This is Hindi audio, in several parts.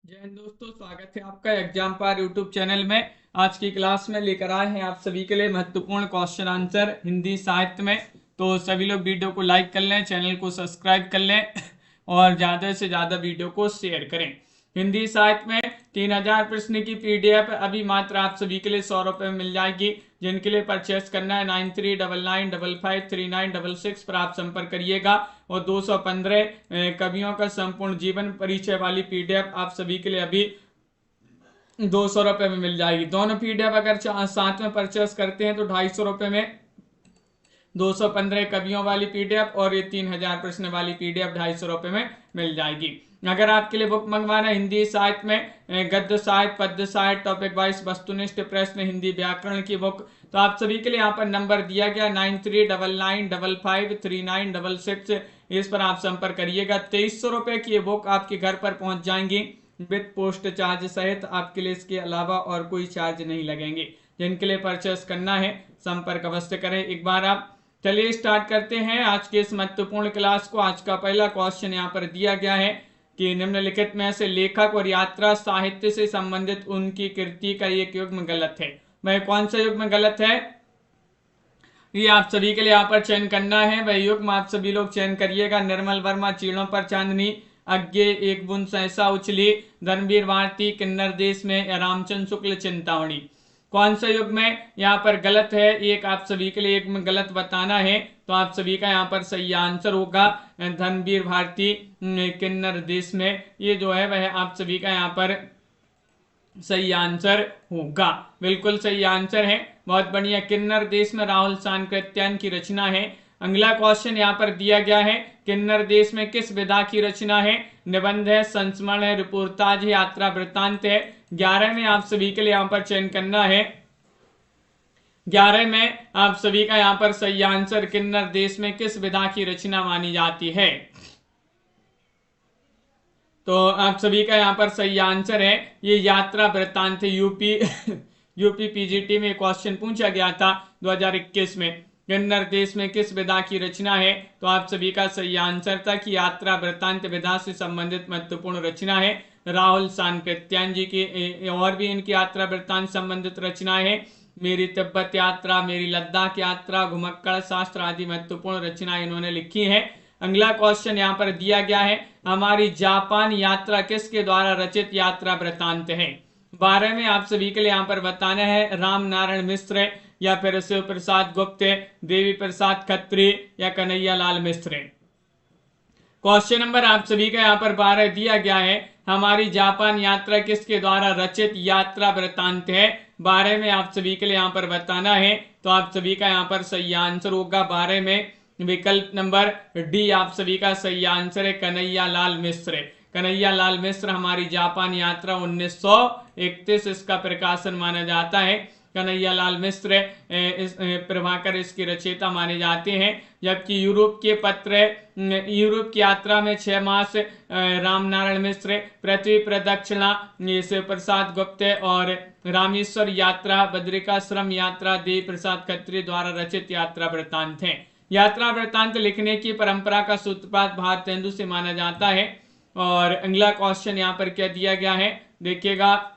जय हिंद दोस्तों, स्वागत है आपका एग्जाम पार यूट्यूब चैनल में। आज की क्लास में लेकर आए हैं आप सभी के लिए महत्वपूर्ण क्वेश्चन आंसर हिंदी साहित्य में। तो सभी लोग वीडियो को लाइक कर लें, चैनल को सब्सक्राइब कर लें और ज़्यादा से ज़्यादा वीडियो को शेयर करें। हिंदी साहित्य में 3000 प्रश्न की पीडीएफ अभी मात्र आप सभी के लिए 100 रुपये में मिल जाएगी। जिनके लिए परचेस करना है 9399553966 पर आप संपर्क करिएगा। और 215 कवियों का संपूर्ण जीवन परिचय वाली पीडीएफ आप सभी के लिए अभी 200 रुपये में मिल जाएगी। दोनों पीडीएफ अगर साथ में परचेस करते हैं तो 250 रुपये में 215 कवियों वाली पीडीएफ और ये 3000 प्रश्न वाली पीडीएफ 250 रुपये में मिल जाएगी। अगर आपके लिए बुक मंगवाना है हिंदी साहित्य में गद्य साहित्य, पद्य साहित्य, टॉपिक वाइज वस्तुनिष्ठ प्रश्न, हिंदी व्याकरण की बुक, तो आप सभी के लिए यहाँ पर नंबर दिया गया 9399553966। इस पर आप संपर्क करिएगा। 2300 रुपये की ये बुक आपके घर पर पहुंच जाएंगी विद पोस्ट चार्ज सहित। आपके लिए इसके अलावा और कोई चार्ज नहीं लगेंगे। जिनके लिए परचेस करना है संपर्क अवश्य करें एक बार आप। चलिए स्टार्ट करते हैं आज के इस महत्वपूर्ण क्लास को। आज का पहला क्वेश्चन यहाँ पर दिया गया है कि निम्नलिखित में से लेखक और यात्रा साहित्य से संबंधित उनकी कृति का एक युग्म गलत है। वह कौन सा युग्म गलत है, ये आप सभी के लिए यहाँ पर चयन करना है। वह युग्म आप सभी लोग चयन करिएगा। निर्मल वर्मा चीड़ों पर चांदनी, अज्ञे एक बूंद सहसा उछली, धर्मवीर भारती, किन्नर देश में, रामचंद्र शुक्ल चिंतामणि। कौन सा युग्म है यहाँ पर गलत है, एक आप सभी के लिए युग्म गलत बताना है। तो आप सभी का यहाँ पर सही आंसर होगा धर्मवीर भारती किन्नर देश में। ये जो है वह आप सभी का यहाँ पर सही आंसर होगा। बिल्कुल सही आंसर है, बहुत बढ़िया। किन्नर देश में राहुल सांकृत्यायन की रचना है। अगला क्वेश्चन यहाँ पर दिया गया है, किन्नर देश में किस विधा की रचना है। निबंध है, संस्मरण है, रिपोर्टाज है, यात्रा वृत्तांत है। 11 में आप सभी के लिए यहाँ पर चयन करना है। 11 में आप सभी का यहाँ पर सही आंसर किन्नर देश में किस विधा की रचना मानी जाती है। तो आप सभी का यहाँ पर सही आंसर है ये यात्रा वृत्तांत है। यूपी पीजीटी में क्वेश्चन पूछा गया था 2021 में, किन्नर देश में किस विधा की रचना है। तो आप सभी का सही आंसर था कि यात्रा वृत्तांत विधा से संबंधित महत्वपूर्ण रचना है राहुल सांकृत्यायन जी की। और भी इनकी यात्रा वृत्तांत संबंधित रचनाएं हैं, मेरी तिब्बत यात्रा, मेरी लद्दाख यात्रा, घुमक्कड़ शास्त्र आदि महत्वपूर्ण रचनाएं इन्होंने लिखी है। अगला क्वेश्चन यहाँ पर दिया गया है, हमारी जापान यात्रा किसके द्वारा रचित यात्रा वृत्तांत है। 12 में आप सभी के लिए यहाँ पर बताना है राम नारायण मिश्र या फिर शिव प्रसाद गुप्त, देवी प्रसाद खत्री या कन्हैया लाल मिश्र। क्वेश्चन नंबर आप सभी का यहाँ पर 12 दिया गया है, हमारी जापान यात्रा किसके द्वारा रचित यात्रा वृत्तांत है। 12 में आप सभी के लिए यहाँ पर बताना है। तो आप सभी का यहाँ पर सही आंसर होगा 12 में विकल्प नंबर डी आप सभी का सही आंसर है कन्हैया लाल मिश्र। कन्हैया लाल मिश्र हमारी जापान यात्रा 1931 इसका प्रकाशन माना जाता है। कन्हैया लाल मिश्र प्रभाकर इसके रचयिता माने जाते हैं। जबकि यूरोप की यात्रा में 6 मास रामनारायण मिश्र, पृथ्वी प्रदक्षिणा शिव प्रसाद गुप्त और रामेश्वर यात्रा, बद्रिकाश्रम यात्रा देवी प्रसाद खत्री द्वारा रचित यात्रा वृत्तांत है। यात्रा वृत्तांत लिखने की परंपरा का सूत्रपात भारतेंदु से माना जाता है। और अगला क्वेश्चन यहाँ पर क्या दिया गया है देखिएगा,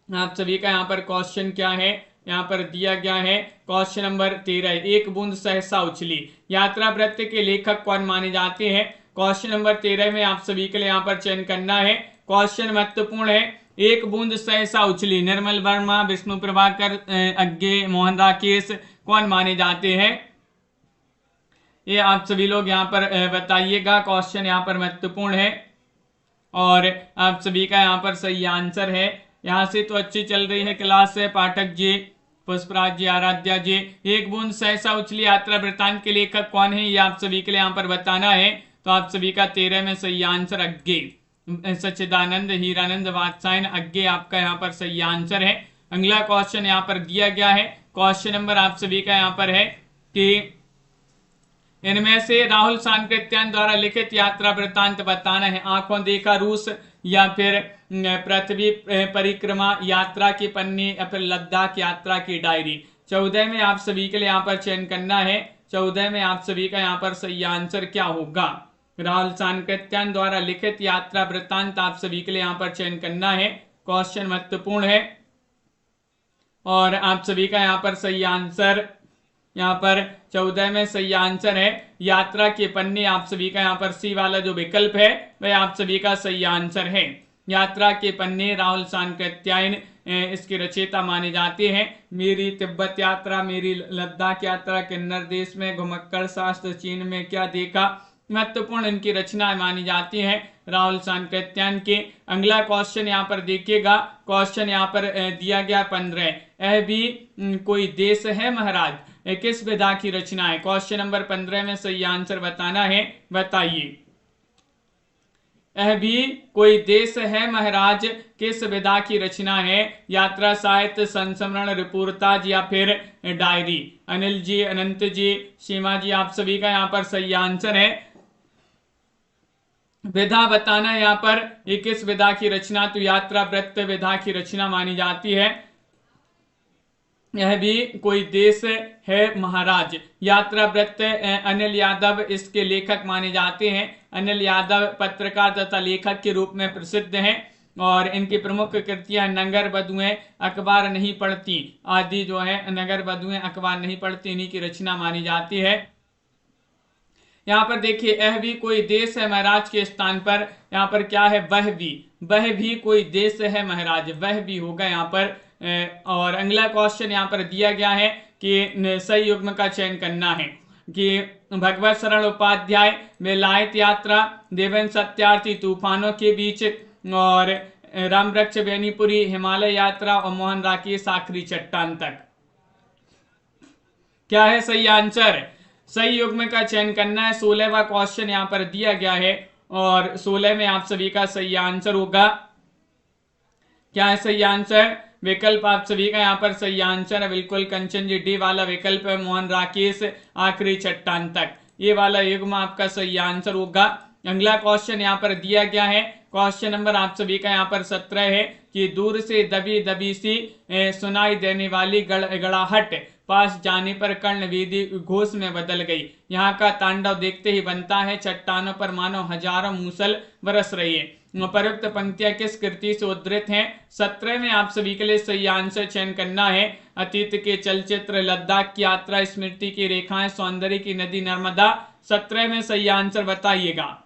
आप सभी का यहाँ पर क्वेश्चन क्या है यहाँ पर दिया गया है। क्वेश्चन नंबर 13, एक बूंद सहसा उछली, यात्रा वृत्त के लेखक कौन माने जाते हैं। क्वेश्चन नंबर 13 में आप सभी के लिए यहाँ पर चयन करना है। क्वेश्चन महत्वपूर्ण है, एक बूंद सहसा उछली, निर्मल वर्मा, विष्णु प्रभाकर, अज्ञे, मोहन राकेश कौन माने जाते हैं। ये आप सभी लोग यहाँ पर बताइएगा। क्वेश्चन यहाँ पर महत्वपूर्ण है और आप सभी का यहाँ पर सही आंसर है। यहाँ से तो अच्छी चल रही है क्लास है। पाठक जी, पुष्पराज जी, आराध्या जी, एक बूंद सहसा उछली यात्रा वृत्तांत के लेखक कौन है ये आप सभी के लिए यहाँ पर बताना है। तो आप सभी का 13 में सही आंसर अज्ञे, सच्चिदानंद, हीरानंद, वात्सायन, अज्ञे आपका यहाँ पर सही आंसर है। अगला क्वेश्चन यहाँ पर दिया गया है। क्वेश्चन नंबर आप सभी का यहाँ पर है कि इनमें से राहुल सांकृत्यायन द्वारा लिखित यात्रा वृत्तांत बताना है। आंखों देखा रूस या फिर पृथ्वी परिक्रमा यात्रा की पन्नी या फिर लद्दाख यात्रा की डायरी। 14 में आप सभी के लिए यहाँ पर चयन करना है। 14 में आप सभी का यहाँ पर सही आंसर क्या होगा। राहुल सांकृत्यायन द्वारा लिखित यात्रा वृत्तांत आप सभी के लिए यहाँ पर चयन करना है। क्वेश्चन महत्वपूर्ण है और आप सभी का यहाँ पर सही आंसर, यहाँ पर 14 में सही आंसर है यात्रा के पन्ने। आप सभी का यहाँ पर सी वाला जो विकल्प है वह आप सभी का सही आंसर है। यात्रा के पन्ने राहुल सांकृत्यायन इसके रचयिता माने जाते हैं। मेरी तिब्बत यात्रा, मेरी लद्दाख यात्रा, किन्नर देश में घुमक्कड़ शास्त्र, चीन में क्या देखा, महत्वपूर्ण इनकी रचना मानी जाती है राहुल सांकृत्यायन के। अगला क्वेश्चन यहाँ पर देखिएगा, क्वेश्चन यहाँ पर दिया गया 15, यह भी कोई देश है महाराज, किस विधा की रचना है। क्वेश्चन नंबर 15 में सही आंसर बताना है, बताइए। यह भी कोई देश है महाराज, किस विधा की रचना है। यात्रा, साहित्य, संस्मरण, रिपोर्टाज या फिर डायरी। अनिल जी, अनंत जी, सीमा जी, आप सभी का यहाँ पर सही आंसर है। विधा बताना है यहाँ पर, ये किस विधा की रचना, तो यात्रा वृत्त विधा की रचना मानी जाती है। यह भी कोई देश है महाराज। यात्रा वृत्त अनिल यादव इसके लेखक माने जाते हैं। अनिल यादव पत्रकार तथा लेखक के रूप में प्रसिद्ध हैं और इनकी प्रमुख कृतियां नगर बधुएं अखबार नहीं पढ़ती आदि जो है, नगर बधुएं अखबार नहीं पढ़ती, इन्हीं की रचना मानी जाती है। यहाँ पर देखिए, यह भी कोई देश है महाराज के स्थान पर यहाँ पर क्या है, वह भी कोई देश है महाराज, वह भी होगा यहाँ पर। और अगला क्वेश्चन यहाँ पर दिया गया है कि सही युग्म का चयन करना है कि भगवत शरण उपाध्याय बेलायत यात्रा, देवेंद्र सत्यार्थी तूफानों के बीच, और रामवृक्ष बेनीपुरी हिमालय यात्रा, और मोहन राकेश आखिरी चट्टान तक। क्या है सही आंसर? सही युग्म का चयन करना है। 16वां क्वेश्चन यहाँ पर दिया गया है और 16 में आप सभी का सही आंसर होगा। क्या है सही आंसर? विकल्प आप सभी का यहाँ पर सही आंसर है, बिल्कुल कंचन जी, डी वाला विकल्प है, मोहन राकेश आखिरी चट्टान तक, ये वाला युग्म आपका सही आंसर होगा। अगला क्वेश्चन यहाँ पर दिया गया है, क्वेश्चन नंबर आप सभी का यहाँ पर 17 है कि दूर से दबी दबी सी सुनाई देने वाली गड़गड़ाहट पास जाने पर कर्णवेदी घोष में बदल गई। यहाँ का तांडव देखते ही बनता है, चट्टानों पर मानो हजारों मूसल बरस रही है। उपरोक्त पंक्तियां किस कृति से उद्धृत हैं? 17 में आप सभी के लिए सही आंसर चयन करना है। अतीत के चलचित्र, लद्दाख की यात्रा, स्मृति की रेखाएं, सौंदर्य की नदी नर्मदा। 17 में सही आंसर बताइएगा,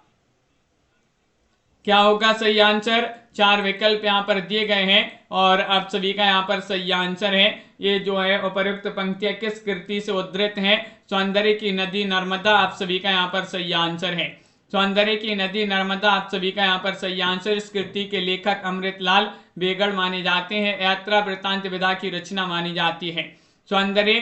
क्या होगा सही आंसर? 4 विकल्प यहाँ पर दिए गए हैं और आप सभी का यहाँ पर सही आंसर है। ये जो है उपरोक्त पंक्तियां किस कृति से उद्धृत हैं? सौंदर्य की नदी नर्मदा, आप सभी का यहाँ पर सही आंसर है। सौंदर्य की नदी नर्मदा आप सभी का यहाँ पर सही आंसर। इस कृति के लेखक अमृतलाल बेगड़ माने जाते हैं। यात्रा वृत्तांत विधा की रचना मानी जाती है। सौंदर्य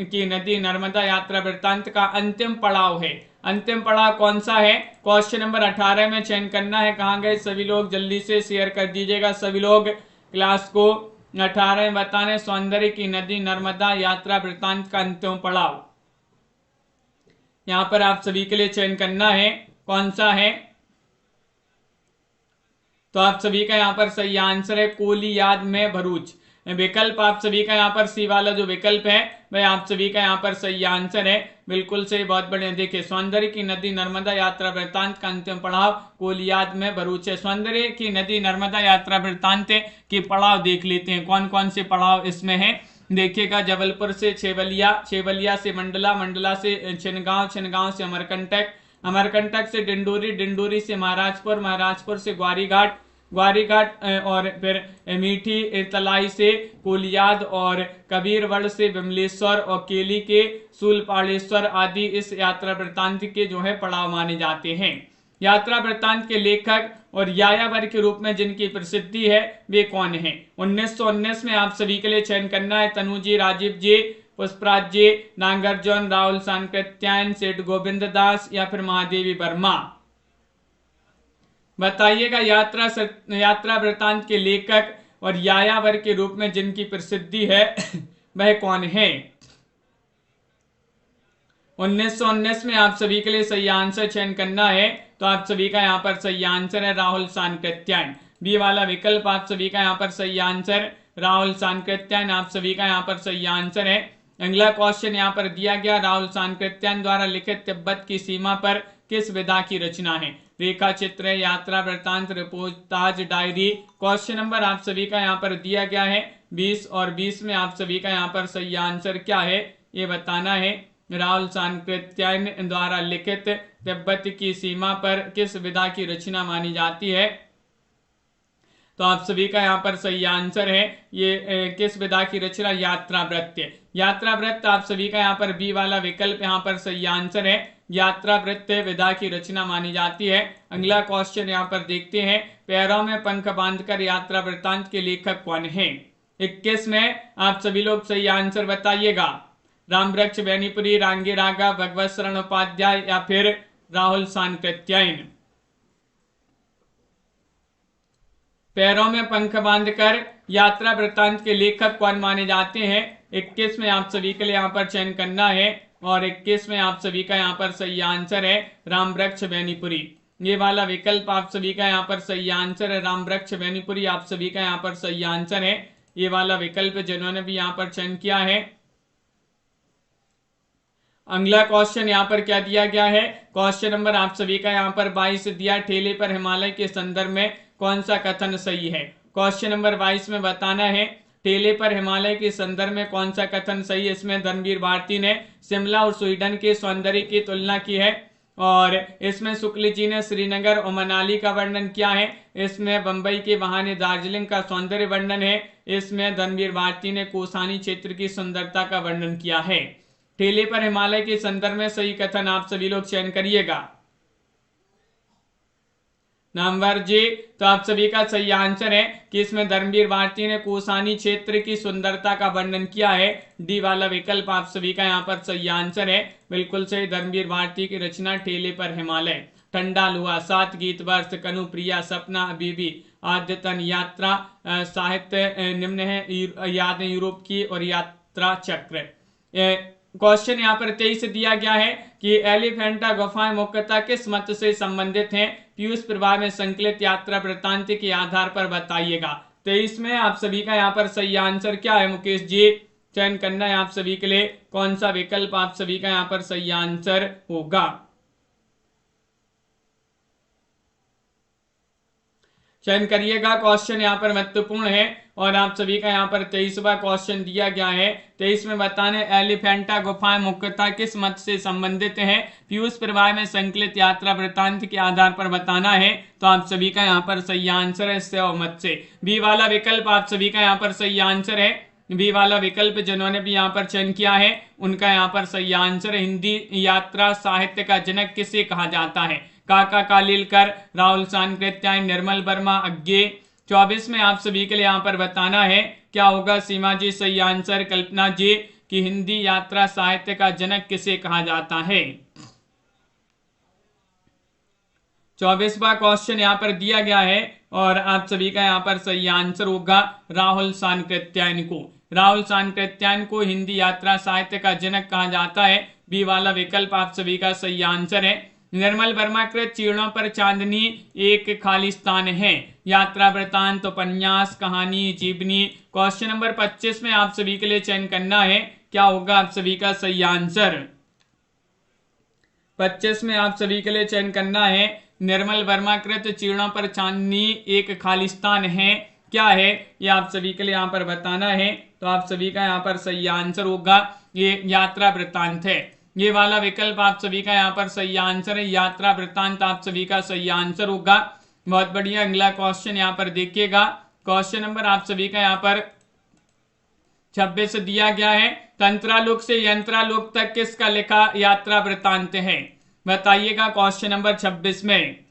की नदी नर्मदा यात्रा वृत्तांत का अंतिम पड़ाव है। अंतिम पड़ाव कौन सा है? क्वेश्चन नंबर 18 में चयन करना है। कहाँ गए सभी लोग? जल्दी से शेयर कर दीजिएगा सभी लोग क्लास को। 18 में बताने, सौंदर्य की नदी नर्मदा यात्रा वृत्तांत का अंतिम पड़ाव। यहाँ पर आप सभी के लिए चयन करना है कौन सा है, तो आप सभी का यहाँ पर सही आंसर है कोलियाद में भरूच। विकल्प आप सभी का यहाँ पर सी वाला जो विकल्प है वह आप सभी का यहाँ पर सही आंसर है, बिल्कुल सही, बहुत बढ़िया। देखिए, सौंदर्य की नदी नर्मदा यात्रा वृत्तांत का अंतिम पड़ाव कोलियाद में भरूच है। सौंदर्य की नदी नर्मदा यात्रा वृत्तांत के पड़ाव देख लेते हैं, कौन कौन से पड़ाव इसमें है। देखिएगा, जबलपुर से छेवलिया, छेवलिया से मंडला, मंडला से छिनगांव, छिनगांव से अमरकंटक, अमरकंटक से डिंडोरी, डिंडोरी से महाराजपुर, महाराजपुर से ग्वारीघाट, ग्वारीघाट और फिर मीठी तलाई से कोलियाद, और कबीरवड़ से विमलेश्वर और केली के सूलपाड़ेश्वर आदि इस यात्रा वृत्तांत के जो है पड़ाव माने जाते हैं। यात्रा वृत्तांत के लेखक और यायावर के रूप में जिनकी प्रसिद्धि है वे कौन है? 1919 में आप सभी के लिए चयन करना है। तनुजी, राजीव जी, पुष्पराज जी, नागार्जुन, राहुल सांकृत्यायन, सेठ गोविंद दास या फिर महादेवी वर्मा। बताइएगा, यात्रा वृत्तांत के लेखक और यायावर के रूप में जिनकी प्रसिद्धि है वह कौन है? 1919 में आप सभी के लिए सही आंसर चयन करना है, तो आप सभी का यहाँ पर सही आंसर है राहुल सांकृत्यायन। बी वाला विकल्प आप सभी का यहाँ पर सही आंसर, राहुल सांकृत्यायन आप सभी का यहाँ पर सही आंसर है। अगला क्वेश्चन यहाँ पर दिया गया, राहुल सांकृत्यायन द्वारा लिखित तिब्बत की सीमा पर किस विधा की रचना है? रेखा चित्र, यात्रा वृत्तांत, रिपोर्टाज, डायरी। क्वेश्चन नंबर आप सभी का यहाँ पर दिया गया है 20 और 20 में आप सभी का यहाँ पर सही आंसर क्या है ये बताना है। राहुल सांकृत्यायन द्वारा लिखित तिब्बत की सीमा पर किस विधा की रचना मानी जाती है? तो आप सभी का यहाँ पर सही आंसर है ये किस विधा की रचना? यात्रा वृत्त। यात्रा वृत्त आप सभी का यहाँ पर बी वाला विकल्प यहाँ पर सही आंसर है। यात्रा वृत्त विधा की रचना मानी जाती है। अगला क्वेश्चन यहाँ पर देखते हैं, पैरों में पंख बांधकर यात्रा वृत्तांत के लेखक कौन है? 21 में आप सभी लोग सही आंसर बताइएगा। रामवृक्ष बेनीपुरी, रांगी रागा, भगवत शरण उपाध्याय या फिर राहुल सांकृत्यायन। पैरों में पंख बांधकर यात्रा वृत्तांत के लेखक कौन माने जाते हैं? 21 में आप सभी के लिए यहाँ पर चयन करना है और 21 में आप सभी का यहाँ पर सही आंसर है रामवृक्ष बेनीपुरी। ये वाला विकल्प आप सभी का यहाँ पर सही आंसर है, रामवृक्ष बेनीपुरी आप सभी का यहाँ पर सही आंसर है। ये वाला विकल्प जिन्होंने भी यहाँ पर चयन किया है। अगला क्वेश्चन यहाँ पर क्या दिया गया है? क्वेश्चन नंबर आप सभी का यहाँ पर 22 दिया, ठेले पर हिमालय के संदर्भ में कौन सा कथन सही है? क्वेश्चन नंबर 22 में बताना है ठेले पर हिमालय के संदर्भ में कौन सा कथन सही है। इसमें धर्मवीर भारती ने शिमला और स्वीडन के सौंदर्य की तुलना की है और इसमें शुक्ल जी ने श्रीनगर और मनाली का वर्णन किया है। इसमें बंबई के बहाने दार्जिलिंग का सौंदर्य वर्णन है। इसमें धर्मवीर भारती ने कोसानी क्षेत्र की सुंदरता का वर्णन किया है। ठेले पर हिमालय के संदर्भ में सही कथन आप सभी लोग चयन करिएगा। नंबर जी, तो आप सभी का सही आंसर है कि इसमें धर्मवीर भारती ने कोसानी क्षेत्र की सुंदरता का वर्णन किया है। डी वाला विकल्प आप सभी का यहाँ पर सही आंसर है, बिल्कुल सही। धर्मवीर भारती की रचना ठेले पर हिमालय, ठंडा लुआ, 7 गीत वर्ष, कनुप्रिया, सपना, अबीबी, आद्यतन, यात्रा साहित्य निम्न है, यादें यूरोप की और यात्रा चक्र। क्वेश्चन यहाँ पर 23 दिया गया है कि एलिफेंटा गुफाएं मुख्यतः किस मत से संबंधित हैं? पीयूष प्रभाव में संकलित यात्रा वृत्तांत के आधार पर बताइएगा। 23 में आप सभी का यहाँ पर सही आंसर क्या है मुकेश जी? चयन करना है आप सभी के लिए, कौन सा विकल्प आप सभी का यहाँ पर सही आंसर होगा। चयन करिएगा, क्वेश्चन यहाँ पर महत्वपूर्ण है और आप सभी का यहाँ पर 23वां क्वेश्चन दिया गया है। 23 में बताने एलिफेंटा गुफाएं मुख्यतः किस मत से संबंधित है? पीयूष प्रभाव में संकलित यात्रा वृत्तांत के आधार पर बताना है। तो आप सभी का यहाँ पर सही आंसर है शैव मत से। बी वाला विकल्प आप सभी का यहाँ पर सही आंसर है। बी वाला विकल्प जिन्होंने भी यहाँ पर चयन किया है उनका यहाँ पर सही आंसर है। हिंदी यात्रा साहित्य का जनक किसे कहा जाता है? काका कालिलकर, राहुल सांकृत्यायन, निर्मल वर्मा, अज्ञे। 24 में आप सभी के लिए यहाँ पर बताना है क्या होगा। सीमा जी सही आंसर, कल्पना जी कि हिंदी यात्रा साहित्य का जनक किसे कहा जाता है। 24वां क्वेश्चन यहाँ पर दिया गया है और आप सभी का यहाँ पर सही आंसर होगा राहुल सांकृत्यायन को। राहुल सांकृत्यायन को हिंदी यात्रा साहित्य का जनक कहा जाता है। बी वाला विकल्प आप सभी का सही आंसर है। निर्मल वर्मा कृत चीर्णों पर चांदनी एक खालिस्तान है, यात्रा वृत्तांत, उपन्यास, कहानी, जीवनी। क्वेश्चन नंबर 25 में आप सभी के लिए चयन करना है क्या होगा आप सभी का सही आंसर। 25 में आप सभी के लिए चयन करना है निर्मल वर्मा कृत चीर्णों पर चांदनी एक खालिस्तान है, क्या है ये आप सभी के लिए यहाँ पर बताना है। तो आप सभी का यहाँ पर सही आंसर होगा ये यात्रा वृत्तांत है। ये वाला विकल्प आप सभी का यहाँ पर सही आंसर है, यात्रा वृत्तांत आप सभी का सही आंसर होगा। बहुत बढ़िया। अगला क्वेश्चन यहाँ पर देखिएगा। क्वेश्चन नंबर आप सभी का यहाँ पर 26 दिया गया है। तंत्रालोक से यंत्रालोक तक किसका लिखा यात्रा वृत्तांत है? बताइएगा क्वेश्चन नंबर 26 में।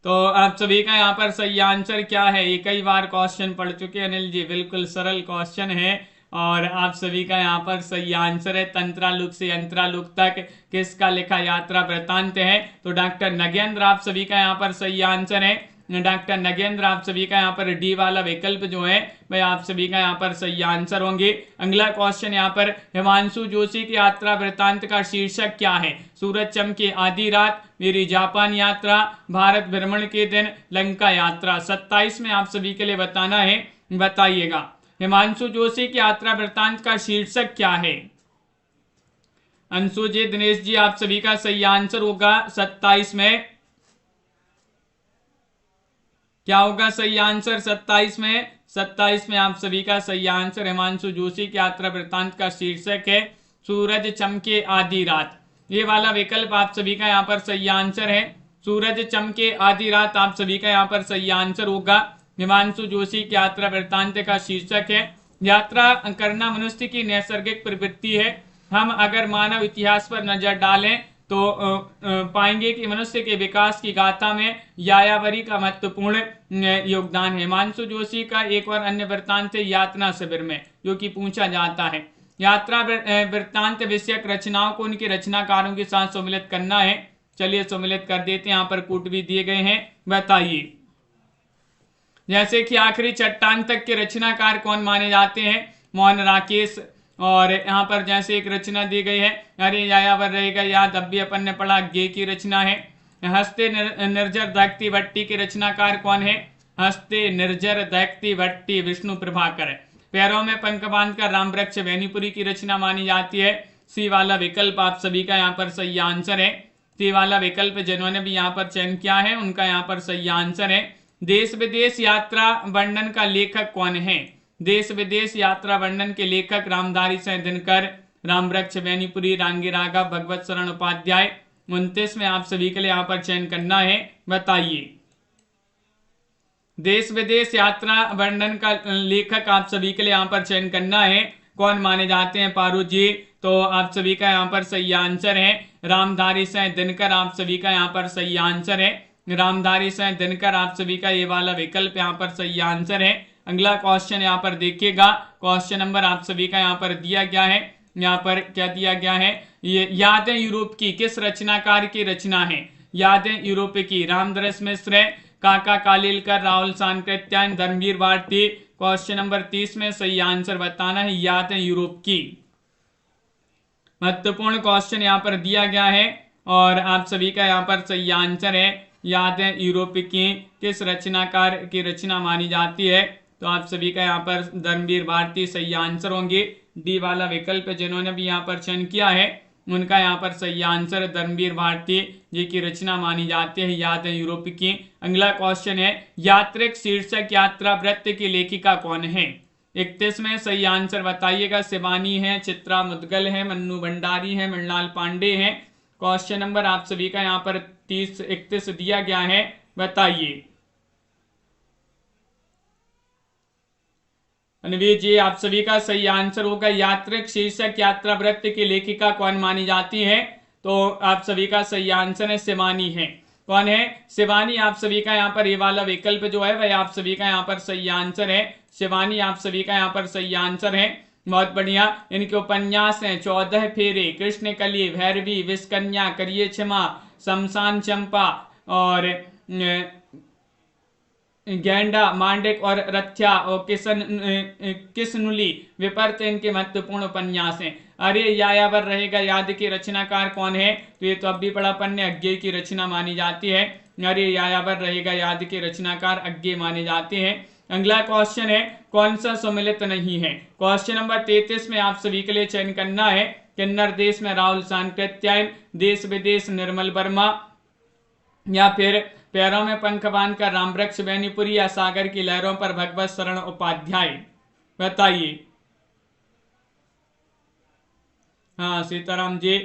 तो आप सभी का यहाँ पर सही आंसर क्या है? ये कई बार क्वेश्चन पढ़ चुके हैं अनिल जी, बिल्कुल सरल क्वेश्चन है और आप सभी का यहाँ पर सही आंसर है तंत्रालोक से यंत्रालोक तक किसका लिखा यात्रा वृत्तांत है। तो डॉक्टर नगेंद्र आप सभी का यहाँ पर सही आंसर है। डॉक्टर नगेंद्र आप सभी का यहाँ पर डी वाला विकल्प जो है वह आप सभी का यहाँ पर सही आंसर होंगे। अगला क्वेश्चन यहाँ पर हिमांशु जोशी की यात्रा वृत्तांत का शीर्षक क्या है? सूरज चमके आधी रात, मेरी जापान यात्रा, भारत भ्रमण के दिन, लंका यात्रा। 27 में आप सभी के लिए बताना है, बताइएगा हिमांशु जोशी की यात्रा वृत्तांत का शीर्षक क्या है। अंशु जी, दिनेश जी, आप सभी का सही आंसर होगा 27 में। क्या होगा सही आंसर 27 में? 27 में आप सभी का सही आंसर हिमांशु जोशी की यात्रा वृत्तांत का शीर्षक है सूरज चमके आधी रात। ये वाला विकल्प आप सभी का यहाँ पर सही आंसर है। सूरज चमके आधी रात आप सभी का यहाँ पर सही आंसर होगा। हिमांशु जोशी की यात्रा वृत्तांत का शीर्षक है। यात्रा करना मनुष्य की नैसर्गिक प्रवृत्ति है। हम अगर मानव इतिहास पर नजर डालें तो पाएंगे कि मनुष्य के विकास की गाथा में यायावरी का महत्वपूर्ण योगदान है। हिमांशु जोशी का एक और अन्य वृत्तांत है यातना शिविर में, जो कि पूछा जाता है। यात्रा वृत्तांत विषयक रचनाओं को उनके रचनाकारों के साथ सम्मिलित करना है। चलिए सम्मिलित कर देते हैं। यहाँ पर कूट भी दिए गए हैं, बताइए। जैसे कि आखिरी चट्टान तक के रचनाकार कौन माने जाते हैं? मोहन राकेश। और यहाँ पर जैसे एक रचना दी गई है, अरे यायावर रहेगा याद, अब भी अपन ने पढ़ा, गे की रचना है। हस्ते निर्जर दैक्ति भट्टी के रचनाकार कौन है? हस्ते निर्जर दैक्ति भट्टी विष्णु प्रभाकर है। पैरों में पंख बांधकर राम वृक्ष वैनीपुरी की रचना मानी जाती है। सी वाला विकल्प आप सभी का यहाँ पर सही आंसर है। सी वाला विकल्प जिन्होंने भी यहाँ पर चयन किया है उनका यहाँ पर सही आंसर है। देश विदेश यात्रा वर्णन का लेखक कौन है? देश विदेश यात्रा वर्णन के लेखक रामधारी सिंह दिनकर, रामवृक्ष वैनीपुरी, रांगी राघव, भगवत शरण उपाध्याय। 29 में आप सभी के लिए यहाँ पर चयन करना है, बताइए। देश विदेश यात्रा वर्णन का लेखक आप सभी के लिए यहाँ पर चयन करना है। कौन माने जाते हैं पारू जी? तो आप सभी का यहाँ पर सही आंसर है रामधारी सिंह दिनकर। आप सभी का यहाँ पर सही आंसर है रामधारी सिंह दिनकर। आप सभी का ये वाला विकल्प यहाँ पर सही आंसर है। अगला क्वेश्चन यहाँ पर देखिएगा। क्वेश्चन नंबर आप सभी का यहाँ पर दिया गया है। यहाँ पर क्या दिया गया है? ये यादें यूरोप की किस रचनाकार की रचना है? यादें यूरोप की रामदरस मिश्र, काका कालिलकर, राहुल सांकृत्यायन, धर्मवीर भारती। क्वेश्चन नंबर 30 में सही आंसर बताना है यादें यूरोप की। महत्वपूर्ण क्वेश्चन यहाँ पर दिया गया है और आप सभी का यहाँ पर सही आंसर है यादें यूरोप की किस रचनाकार की रचना मानी जाती है? तो आप सभी का यहाँ पर धर्मवीर भारती सही आंसर होंगे। डी वाला विकल्प जिन्होंने भी यहाँ पर चयन किया है उनका यहाँ पर सही आंसर धर्मवीर भारती जी की रचना मानी जाती है यादें यूरोप की। अगला क्वेश्चन है यात्रिक शीर्षक यात्रा वृत्त की लेखिका कौन है? 31 में सही आंसर बताइएगा। शिवानी है, चित्रा मुदगल है, मन्नू भंडारी है, मृणाल पांडे है। क्वेश्चन नंबर आप सभी का यहाँ पर 30-31 दिया गया है, बताइए। अनवीर जी, आप सभी का सही आंसर होगा यात्रिक शीर्षक यात्रा वृत्त की लेखिका कौन मानी जाती है? तो आप सभी का सही आंसर है शिवानी है। कौन है? शिवानी। आप सभी का यहाँ पर ये वाला विकल्प जो है वह आप सभी का यहाँ पर सही आंसर है। शिवानी आप सभी का यहाँ पर सही आंसर है। बहुत बढ़िया। इनके उपन्यास हैं 14 फेरे, कृष्ण कली, भैरवी, विषकन्या, करिए क्षमा, शमशान चंपा और गैंडा, मांडक और रथ्या और किसनुली विपर्त इनके महत्वपूर्ण उपन्यास हैं। अरे यायावर रहेगा याद की रचनाकार कौन है? तो ये तो अब भी पढ़ा अपन ने, अज्ञे की रचना मानी जाती है। अरे यायावर रहेगा याद के रचनाकार अज्ञे माने जाते हैं। अगला क्वेश्चन है कौन सा सम्मिलित नहीं है? क्वेश्चन नंबर 33 में आप सभी के लिए चयन करना है। किन्नर देश में राहुल सांकृत्यायन, देश विदेश निर्मल वर्मा, या फिर पैरों में पंख बांधकर रामवृक्ष वैनीपुरी, या सागर की लहरों पर भगवत शरण उपाध्याय। बताइए। हाँ सीताराम जी,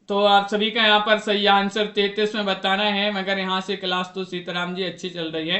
तो आप सभी का यहाँ पर सही आंसर 33 में बताना है, मगर यहाँ से क्लास तो सीताराम जी अच्छी चल रही है।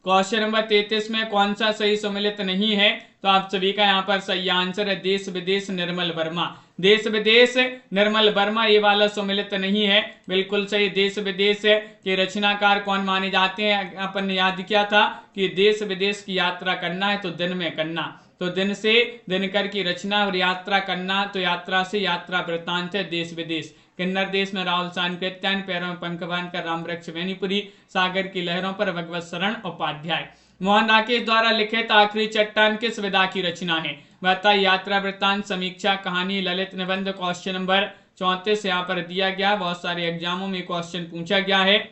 क्वेश्चन नंबर 33 में कौन सा सही सम्मिलित नहीं है? तो आप सभी का यहाँ पर सही आंसर है देश विदेश निर्मल वर्मा। देश विदेश निर्मल वर्मा ये वाला सम्मिलित नहीं है, बिल्कुल सही। देश विदेश के रचनाकार कौन माने जाते हैं? अपन ने याद किया था कि देश विदेश की यात्रा करना है तो दिन में करना, तो दिन से दिनकर की रचना, और यात्रा करना तो यात्रा से यात्रा वृत्तांत है देश विदेश। किन्नर देश में राहुल सांकृत्यायन, पैरों में पंख बांधकर रामवृक्ष वैनीपुरी, सागर की लहरों पर भगवत शरण उपाध्याय। मोहन राकेश द्वारा लिखित आखिरी चट्टान किस विधा की रचना है? बताइए। यात्रा वृत्तांत, समीक्षा, कहानी, ललित निबंध। क्वेश्चन नंबर 34 यहाँ पर दिया गया। बहुत सारे एग्जामों में क्वेश्चन पूछा गया है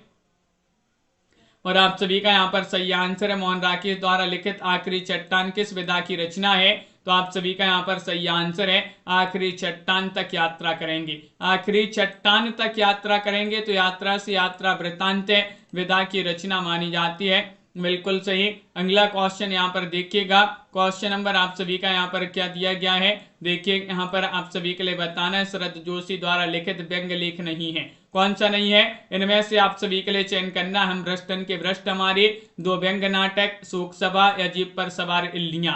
और आप सभी का यहाँ पर सही आंसर है मोहन राकेश द्वारा लिखित आखिरी चट्टान किस विधा की रचना है? तो आप सभी का यहाँ पर सही आंसर है आखिरी चट्टान तक यात्रा करेंगे। आखिरी चट्टान तक यात्रा करेंगे तो यात्रा से यात्रा वृत्तांत विदा की रचना मानी जाती है। बिल्कुल सही। अगला क्वेश्चन यहाँ पर देखिएगा, क्वेश्चन नंबर आप सभी का यहाँ पर क्या दिया गया है, देखिए यहाँ पर आप सभी के लिए बताना है शरद जोशी द्वारा लिखित व्यंग्य लेख नहीं है, कौन सा नहीं है, इनमें से आप सभी के लिए चयन करना। हम भ्रष्टन के भ्रष्ट हमारे, दो व्यंग्य नाटक, शोक सभा या जीप पर सवार इल्लियां।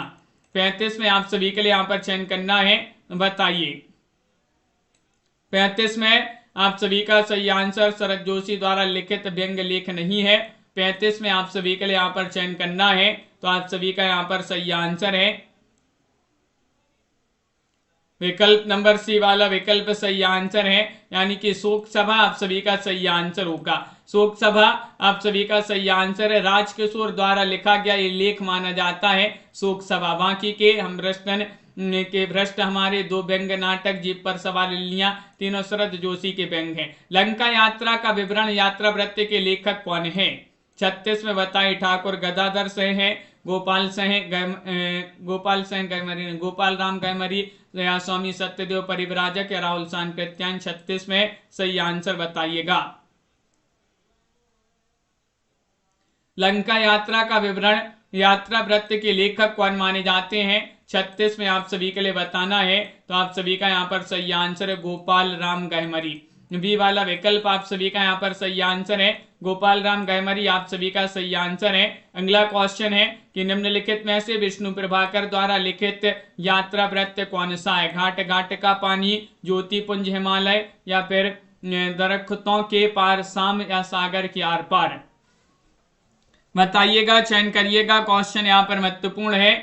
35 में आप सभी के लिए यहाँ पर चयन करना है, बताइए। 35 में आप सभी का सही आंसर शरद जोशी द्वारा लिखित व्यंग्य लेख नहीं है। 35 में आप सभी के लिए यहाँ पर चयन करना है, तो आप सभी का यहाँ पर सही आंसर है विकल्प नंबर सी वाला विकल्प सही आंसर है, यानी कि शोक सभा आप सभी का सही आंसर होगा। शोक सभा आप सभी का सही आंसर है, राजकिशोर द्वारा लिखा गया ये लेख माना जाता है शोक सभा। बाकी के हम भ्रष्टन के भ्रष्ट हमारे, दो व्यंग्य नाटक, जीप पर सवार इल्लियां, तीनों शरद जोशी के व्यंग्य हैं। लंका यात्रा का विवरण यात्रा वृत्त के लेखक कौन है? 36 में बताइए। ठाकुर गदाधर सिंह है, गोपाल राम गैमरी या स्वामी सत्यदेव परिव्राजक या राहुल सांकृत्यायन। 36 में सही आंसर बताइएगा। लंका यात्रा का विवरण यात्रा वृत्त के लेखक कौन माने जाते हैं? 36 में आप सभी के लिए बताना है, तो आप सभी का यहाँ पर सही आंसर है गोपाल राम गहमरी। बी वाला विकल्प आप सभी का यहाँ पर सही आंसर है गोपाल राम गहमरी, आप सभी का सही आंसर है। अगला क्वेश्चन है कि निम्नलिखित में से विष्णु प्रभाकर द्वारा लिखित यात्रा वृत्त कौन सा है? घाट घाट का पानी, ज्योतिपुंज हिमालय या फिर दरख्तों के पार शाम या सागर के आर पार। बताइएगा, चयन करिएगा। क्वेश्चन यहाँ पर महत्वपूर्ण है,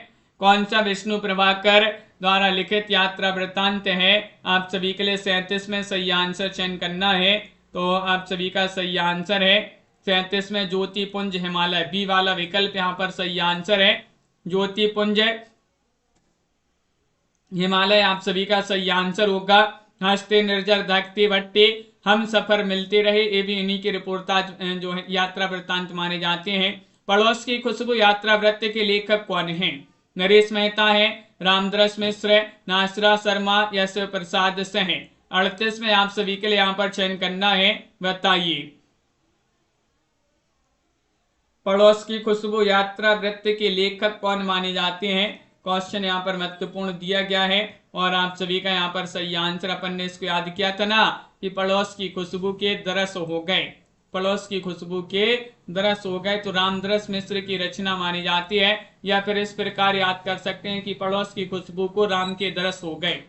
कौन सा विष्णु प्रभाकर द्वारा लिखित यात्रा वृत्तांत है? आप सभी के लिए 37 में सही आंसर चयन करना है, तो आप सभी का सही आंसर है 37 में ज्योतिपुंज हिमालय। बी वाला विकल्प यहाँ पर सही आंसर है ज्योतिपुंज हिमालय, आप सभी का सही आंसर होगा। हंसते निर्जर धकते भट्टे, हम सफर मिलते रहे, ये भी इन्हीं के रिपोर्टाज जो है यात्रा वृत्तांत माने जाते हैं। पड़ोस की खुशबू यात्रा वृत्त के लेखक कौन है? नरेश मेहता है, रामदरस मिश्र, नासरा शर्मा या शिव प्रसाद सिंह। 38 में आप सभी के लिए यहाँ पर चयन करना है, बताइए। पड़ोस की खुशबू यात्रा वृत्त के लेखक कौन माने जाते हैं? क्वेश्चन यहाँ पर महत्वपूर्ण दिया गया है और आप सभी का यहाँ पर सही आंसर, अपन ने इसको याद किया था ना कि पड़ोस की खुशबू के दरस हो गए, पड़ोस की खुशबू के दरस हो गए, तो रामदरस मिश्र की रचना मानी जाती है। या फिर इस प्रकार याद कर सकते हैं कि पड़ोस की खुशबू को राम के दरस हो गए,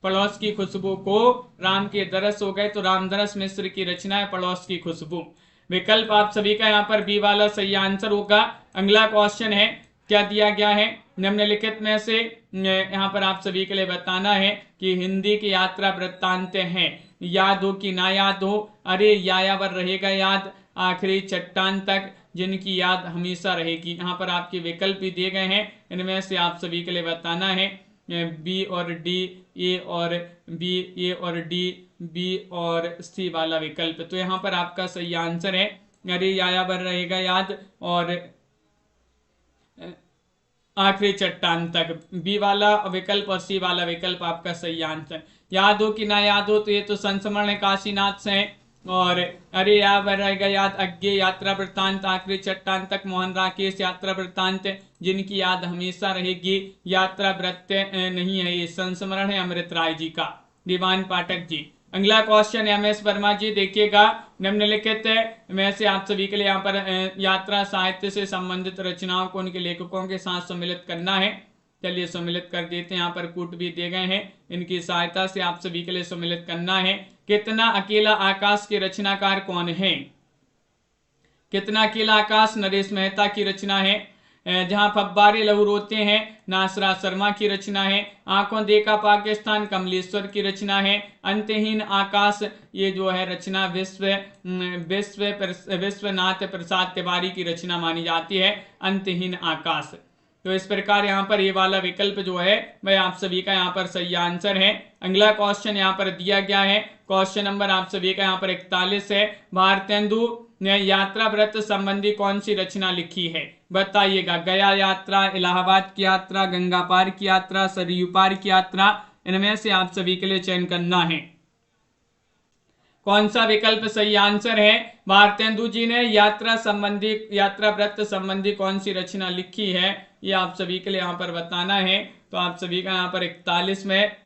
पड़ोस की खुशबू को राम के दरस हो गए, तो रामदरस मिश्र की रचना है पड़ोस की खुशबू। विकल्प आप सभी का यहाँ पर बी वाला सही आंसर होगा। अगला क्वेश्चन है, क्या दिया गया है? निम्नलिखित में से यहाँ पर आप सभी के लिए बताना है कि हिंदी की यात्रा वृत्तांत हैं, याद हो कि ना याद हो, अरे यायावर रहेगा याद, आखिरी चट्टान तक, जिनकी याद हमेशा रहेगी। यहाँ पर आपके विकल्प भी दिए गए हैं, इनमें से आप सभी के लिए बताना है बी और डी, ए और बी, ए और डी, बी और सी वाला विकल्प। तो यहाँ पर आपका सही आंसर है अरे यायावर रहेगा याद और आखिरी चट्टान तक। बी वाला विकल्प और सी वाला विकल्प आपका सही आंसर। याद हो कि ना याद हो, तो ये तो संस्मरण काशीनाथ से है। और अरे याद रहेगा याद, अज्ञे यात्रा वृत्तांत, आखिरी चट्टान तक, मोहन राकेश यात्रा वृत्तांत, जिनकी याद हमेशा रहेगी, यात्रा वृत्त नहीं है, ये संस्मरण है अमृत राय जी का, दीवान पाठक जी। अगला क्वेश्चन एमएस वर्मा जी देखिएगा, निम्नलिखित में से आप सभी के लिए यहाँ पर यात्रा साहित्य से संबंधित रचनाओं को उनके लेखकों के साथ सम्मिलित करना है। चलिए सम्मिलित कर देते हैं, यहाँ पर कूट भी दिए गए हैं, इनकी सहायता से आप सभी के लिए सम्मिलित करना है। कितना अकेला आकाश के रचनाकार कौन है? कितना अकेला आकाश नरेश मेहता की रचना है। जहां फब्बारे लहू रोते हैं, नासरा शर्मा की रचना है। आंखों देखा पाकिस्तान, कमलेश्वर की रचना है। अंतहीन आकाश, ये जो है रचना विश्वनाथ प्रसाद तिवारी की रचना मानी जाती है, अंतहीन आकाश। तो इस प्रकार यहाँ पर ये वाला विकल्प जो है वह आप सभी का यहाँ पर सही आंसर है। अगला क्वेश्चन यहाँ पर दिया गया है, क्वेश्चन नंबर आप सभी का यहाँ पर 41 है। भारतेंदु ने यात्रा व्रत संबंधी कौन सी रचना लिखी है? बताइएगा। गया यात्रा, इलाहाबाद की यात्रा, गंगा पार की यात्रा, सरयू पार की यात्रा, इनमें से आप सभी के लिए चयन करना है। कौन सा विकल्प सही आंसर है? भारतेंदु जी ने यात्रा व्रत संबंधी कौन सी रचना लिखी है, ये आप सभी के लिए यहाँ पर बताना है। तो आप सभी का यहाँ पर 41 में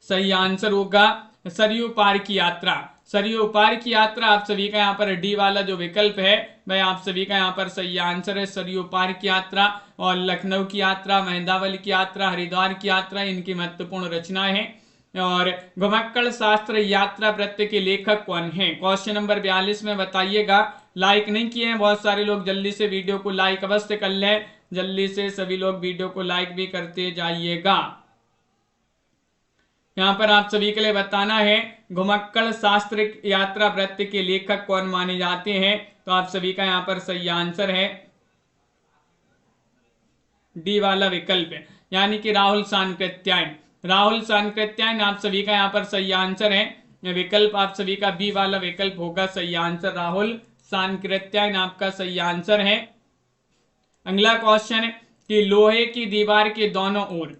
सही आंसर होगा सरयू पार की यात्रा। सरयू पार की यात्रा आप सभी का यहाँ पर डी वाला जो विकल्प है वह आप सभी का यहाँ पर सही आंसर है, सरयू पार की यात्रा। और लखनऊ की यात्रा, महिंद्रावल की यात्रा, हरिद्वार की यात्रा इनकी महत्वपूर्ण रचनाएं हैं। और घुमक्कड़ शास्त्र यात्रा वृत्त के लेखक कौन है? क्वेश्चन नंबर 42 में बताइएगा। लाइक नहीं किए हैं बहुत सारे लोग, जल्दी से वीडियो को लाइक अवश्य कर लें, जल्दी से सभी लोग वीडियो को लाइक भी करते जाइएगा। यहाँ पर आप सभी के लिए बताना है घुमक्कड़ शास्त्र यात्रा वृत्त के लेखक कौन माने जाते हैं? तो आप सभी का यहाँ पर सही आंसर है डी वाला विकल्प है, यानी कि राहुल सांकृत्यायन। राहुल सांकृत्यायन आप सभी का यहाँ पर सही आंसर है। विकल्प आप सभी का बी वाला विकल्प होगा सही आंसर, राहुल सांकृत्यायन आपका सही आंसर है। अगला क्वेश्चन कि लोहे की दीवार के दोनों ओर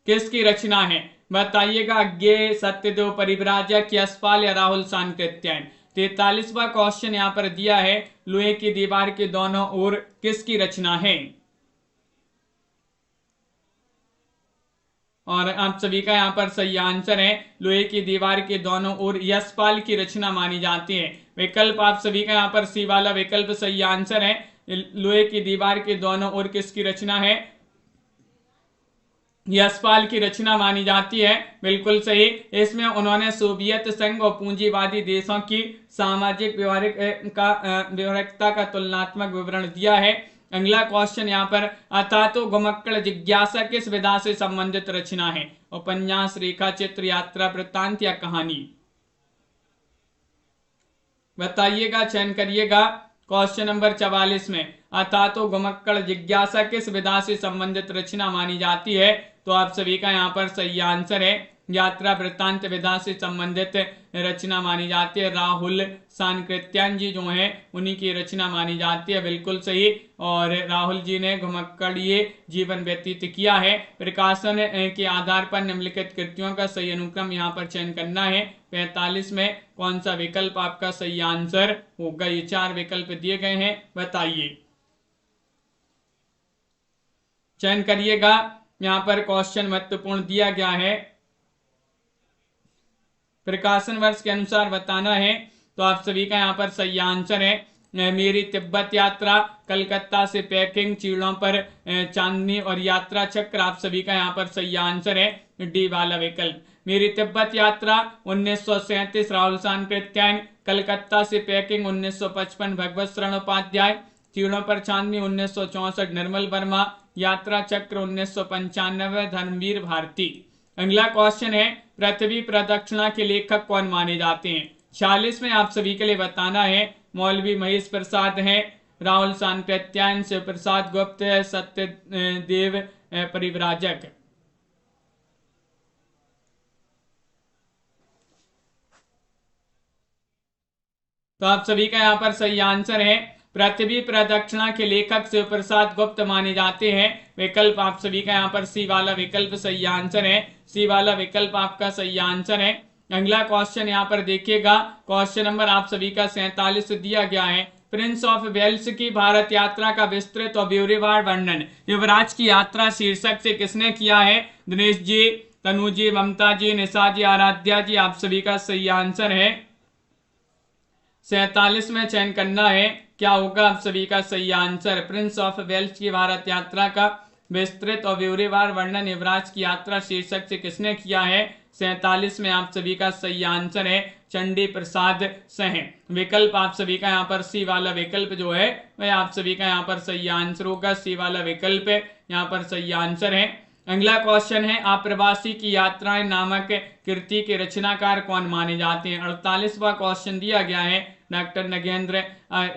किसकी रचना है? बताइएगा। अज्ञेय, सत्यदेव परिव्राजक, यशपाल या राहुल सांकृत्यायन। 43वां क्वेश्चन यहाँ पर दिया है, लोहे की दीवार के दोनों ओर किसकी रचना है? और आप सभी का यहाँ पर सही आंसर है लोहे की दीवार के दोनों ओर यशपाल की रचना मानी जाती है। विकल्प आप सभी का यहाँ पर सी वाला विकल्प सही आंसर है। लोहे की दीवार के दोनों ओर किसकी रचना है? यशपाल की रचना मानी जाती है, बिल्कुल सही। इसमें उन्होंने सोवियत संघ और पूंजीवादी देशों की सामाजिक व्यवहारिकता का तुलनात्मक विवरण दिया है। अगला क्वेश्चन यहाँ पर अथा तो घुमक्कड़ जिज्ञासा किस विधा से संबंधित रचना है? उपन्यास, रेखा चित्र, यात्रा वृत्तांत या कहानी? बताइएगा, चयन करिएगा। क्वेश्चन नंबर 44 में अथा तो घुमक्कड़ जिज्ञासा किस विधा से संबंधित रचना मानी जाती है? तो आप सभी का यहाँ पर सही आंसर है यात्रा वृत्तांत विधा से संबंधित रचना मानी जाती है। राहुल सांकृत्यायन जी जो हैं उन्हीं की रचना मानी जाती है, बिल्कुल सही। और राहुल जी ने घुमक्कड़ीय जीवन व्यतीत किया है। प्रकाशन के आधार पर निम्नलिखित कृतियों का सही अनुक्रम यहाँ पर चयन करना है। 45 में कौन सा विकल्प आपका सही आंसर होगा? ये 4 विकल्प दिए गए हैं, बताइए, चयन करिएगा। यहाँ पर क्वेश्चन महत्वपूर्ण दिया गया है, प्रकाशन वर्ष के अनुसार बताना है। तो आप सभी का यहाँ पर सही आंसर है मेरी तिब्बत यात्रा, कलकत्ता से पैकिंग, चीड़ों पर चांदनी और यात्रा चक्र। आप सभी का यहाँ पर सही आंसर है डी वाला विकल्प। मेरी तिब्बत यात्रा 1937 राहुल सांकृत्यायन, कलकत्ता से पैकिंग 1955 भगवत शरण उपाध्याय, चीड़ों पर चांदनी 1964 निर्मल वर्मा, यात्रा चक्र 1995 धर्मवीर भारती। अगला क्वेश्चन है पृथ्वी प्रदक्षिणा के लेखक कौन माने जाते हैं? 46 में आप सभी के लिए बताना है मौलवी महेश प्रसाद हैं, राहुल सांकृत्यायन, शिव प्रसाद गुप्त, सत्यदेव परिव्राजक। तो आप सभी का यहाँ पर सही आंसर है पृथ्वी प्रदक्षिणा के लेखक शिव प्रसाद गुप्त माने जाते हैं। विकल्प आप सभी का यहाँ पर सी वाला विकल्प सही आंसर है। सी वाला विकल्प आपका सही आंसर है। अगला क्वेश्चन यहाँ पर देखिएगा, क्वेश्चन नंबर आप सभी का 47 दिया गया है। प्रिंस ऑफ वेल्स की भारत यात्रा का विस्तृत और ब्यौरेवार वर्णन युवराज की यात्रा शीर्षक से किसने किया है? दिनेश जी, तनु जी, ममता जी, निशा जी, आराध्या जी। आप सभी का सही आंसर है 47 में चयन करना है, क्या होगा आप सभी का सही आंसर? प्रिंस ऑफ वेल्स की भारत यात्रा का विस्तृत और ब्यौरेवार वर्णन युवराज की यात्रा शीर्षक से किसने किया है? 47 में आप सभी का सही आंसर है चंडी प्रसाद सह। विकल्प आप सभी का यहाँ पर सी वाला विकल्प जो है वह आप सभी का यहाँ पर सही आंसर होगा। सी वाला विकल्प यहाँ पर सही आंसर है। अगला क्वेश्चन है आप्रवासी की यात्राएं नामक कृति के रचनाकार कौन माने जाते हैं। 48वां क्वेश्चन दिया गया है डॉक्टर नगेंद्र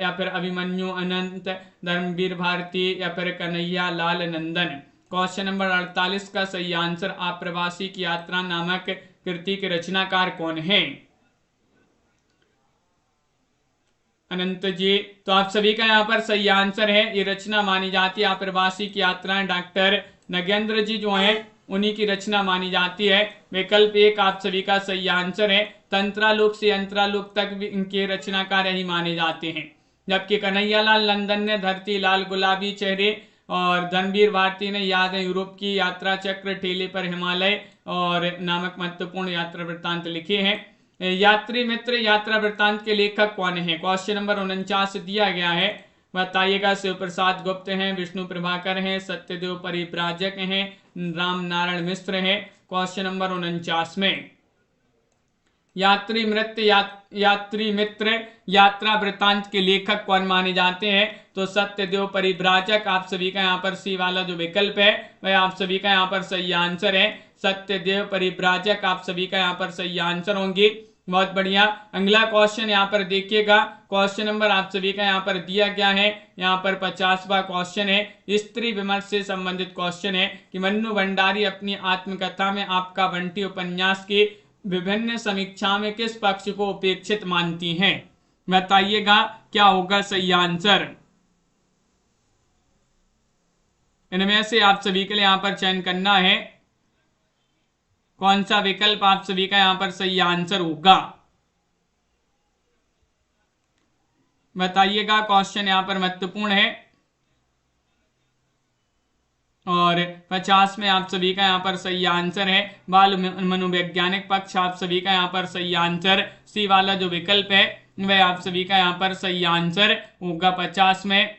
या फिर अभिमन्यु अनंत, धर्मवीर भारती या फिर कन्हैया लाल नंदन। क्वेश्चन नंबर 48 का सही आंसर आप्रवासी की यात्रा नामक कृति के रचनाकार कौन है। अनंत जी, तो आप सभी का यहाँ पर सही आंसर है, ये रचना मानी जाती है आप्रवासी की यात्राएं डॉक्टर नगेंद्र जी जो हैं उन्हीं की रचना मानी जाती है। विकल्प 1 आप सभी का सही आंसर है, तंत्रालोक से यंत्रालोक तक भी इनके रचनाकार ही माने जाते हैं। जबकि कन्हैयालाल नंदन ने धरती लाल गुलाबी चेहरे और धर्मवीर भारती ने याद है यूरोप की यात्रा, चक्र, ठेले पर हिमालय और नामक महत्वपूर्ण यात्रा वृत्तांत लिखे हैं। यात्री मित्र यात्रा वृत्तांत के लेखक कौन है। क्वेश्चन नंबर 49 दिया गया है, बताइएगा। शिव प्रसाद गुप्त हैं, विष्णु प्रभाकर हैं, सत्यदेव परिव्राजक हैं, राम नारायण मिश्र हैं। क्वेश्चन नंबर 49 में यात्री मित्र यात्रा वृत्तांत के लेखक कौन माने जाते हैं, तो सत्यदेव परिव्राजक आप सभी का यहाँ पर सी वाला जो विकल्प है वह आप सभी का यहाँ पर सही आंसर है। सत्यदेव परिव्राजक आप सभी का यहाँ पर सही आंसर होंगे। बहुत बढ़िया। अगला क्वेश्चन यहाँ पर देखिएगा, क्वेश्चन नंबर आप सभी का यहाँ पर दिया गया है, यहाँ पर 50वां क्वेश्चन है, स्त्री विमर्श से संबंधित क्वेश्चन है कि मन्नू भंडारी अपनी आत्मकथा में आपका बंटी उपन्यास की विभिन्न समीक्षा में किस पक्ष को उपेक्षित मानती हैं। बताइएगा क्या होगा सही आंसर। इनमें से आप सभी के लिए यहाँ पर चयन करना है कौन सा विकल्प आप सभी का यहाँ पर सही आंसर होगा। बताइएगा, क्वेश्चन यहाँ पर महत्वपूर्ण है। और 50 में आप सभी का यहाँ पर सही आंसर है बाल मनोवैज्ञानिक पक्ष आप सभी का यहाँ पर सही आंसर सी वाला जो विकल्प है वह आप सभी का यहाँ पर सही आंसर होगा 50 में।